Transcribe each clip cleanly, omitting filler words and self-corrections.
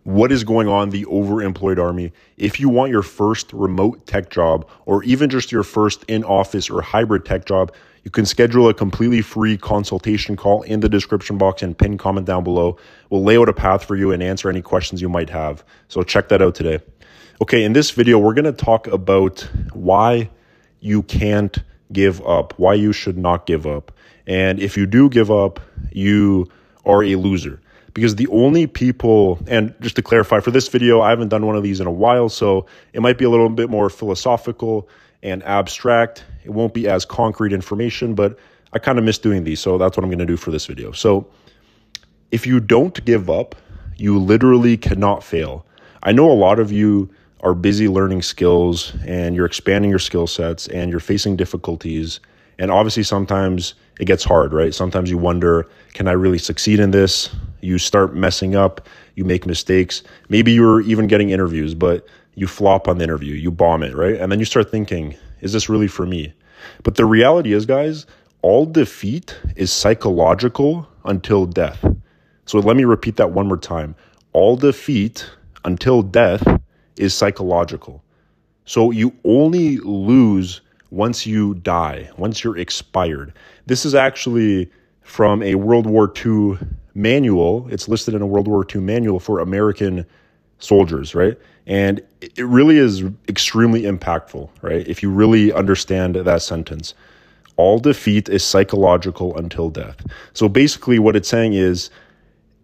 What is going on, the overemployed army? If you want your first remote tech job, or even just your first in-office or hybrid tech job, you can schedule a completely free consultation call in the description box and pin comment down below. We'll lay out a path for you and answer any questions you might have. So check that out today. Okay, in this video, we're going to talk about why you can't give up, why you should not give up. And if you do give up, you are a loser. Because the only people, and just to clarify for this video, I haven't done one of these in a while, so it might be a little bit more philosophical and abstract. It won't be as concrete information, but I kind of miss doing these, so that's what I'm going to do for this video. So if you don't give up, you literally cannot fail. I know a lot of you are busy learning skills and you're expanding your skill sets and you're facing difficulties. And obviously sometimes it gets hard, right? Sometimes you wonder, can I really succeed in this? You start messing up, you make mistakes. Maybe you're even getting interviews, but you flop on the interview, you bomb it, right? And then you start thinking, is this really for me? But the reality is, guys, all defeat is psychological until death. So let me repeat that one more time. All defeat until death is psychological. So you only lose once you die, once you're expired. This is actually from a World War II manual. It's listed in a World War II manual for American soldiers, right? And it really is extremely impactful, right? If you really understand that sentence. All defeat is psychological until death. So basically what it's saying is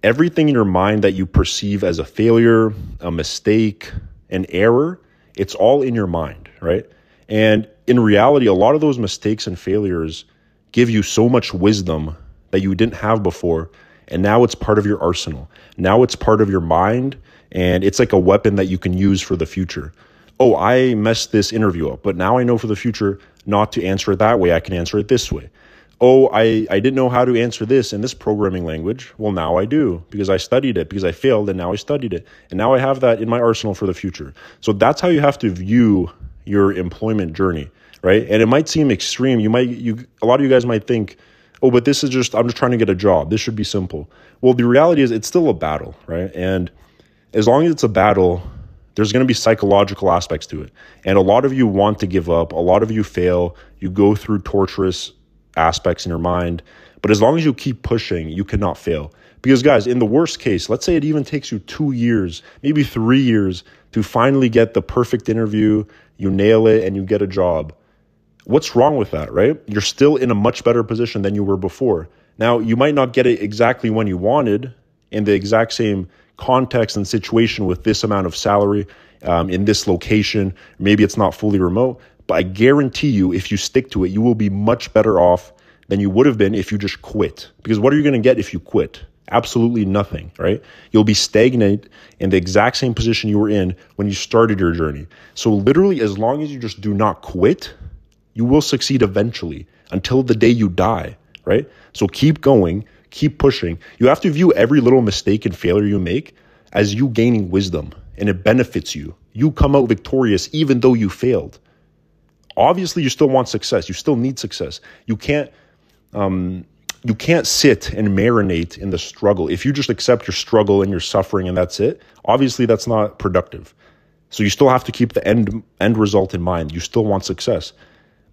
everything in your mind that you perceive as a failure, a mistake, an error, it's all in your mind, right? And in reality, a lot of those mistakes and failures give you so much wisdom that you didn't have before. And now it's part of your arsenal. Now it's part of your mind. And it's like a weapon that you can use for the future. Oh, I messed this interview up, but now I know for the future not to answer it that way. I can answer it this way. Oh, I didn't know how to answer this in this programming language. Well, now I do because I studied it, because I failed and now I studied it. And now I have that in my arsenal for the future. So that's how you have to view your employment journey, right? And it might seem extreme. A lot of you guys might think, oh, but this is just, I'm just trying to get a job. This should be simple. Well, the reality is it's still a battle, right? And as long as it's a battle, there's going to be psychological aspects to it. And a lot of you want to give up. A lot of you fail. You go through torturous aspects in your mind. But as long as you keep pushing, you cannot fail. Because guys, in the worst case, let's say it even takes you 2 years, maybe 3 years to finally get the perfect interview, you nail it and you get a job. What's wrong with that, right? You're still in a much better position than you were before. Now, you might not get it exactly when you wanted in the exact same context and situation with this amount of salary in this location. Maybe it's not fully remote, but I guarantee you, if you stick to it, you will be much better off than you would have been if you just quit. Because what are you going to get if you quit? Absolutely nothing, right? You'll be stagnant in the exact same position you were in when you started your journey. So literally, as long as you just do not quit, you will succeed eventually until the day you die, right? So keep going, keep pushing. You have to view every little mistake and failure you make as you gaining wisdom, and it benefits you. You come out victorious even though you failed. Obviously, you still want success. You still need success. You can't sit and marinate in the struggle. If you just accept your struggle and your suffering and that's it, obviously that's not productive. So you still have to keep the end result in mind. You still want success.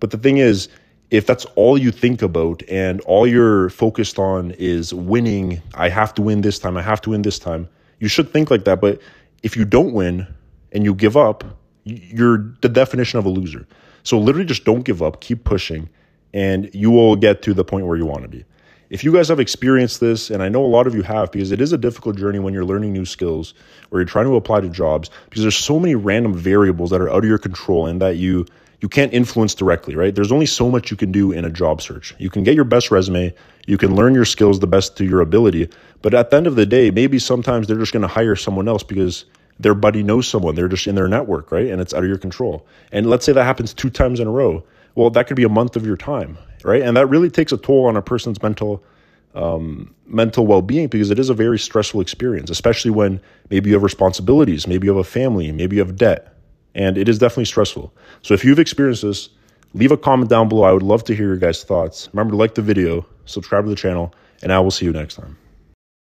But the thing is, if that's all you think about and all you're focused on is winning, I have to win this time, I have to win this time, you should think like that. But if you don't win and you give up, you're the definition of a loser. So literally just don't give up, keep pushing, and you will get to the point where you want to be. If you guys have experienced this, and I know a lot of you have, because it is a difficult journey when you're learning new skills or you're trying to apply to jobs, because there's so many random variables that are out of your control and that you can't influence directly, right? There's only so much you can do in a job search. You can get your best resume, you can learn your skills the best to your ability, but at the end of the day, maybe sometimes they're just going to hire someone else because their buddy knows someone, they're just in their network, right? And it's out of your control. And let's say that happens 2 times in a row. Well, that could be a month of your time, right? And that really takes a toll on a person's mental well-being, because it is a very stressful experience, especially when maybe you have responsibilities, maybe you have a family, maybe you have debt. And it is definitely stressful. So if you've experienced this, leave a comment down below. I would love to hear your guys' thoughts. Remember to like the video, subscribe to the channel, and I will see you next time.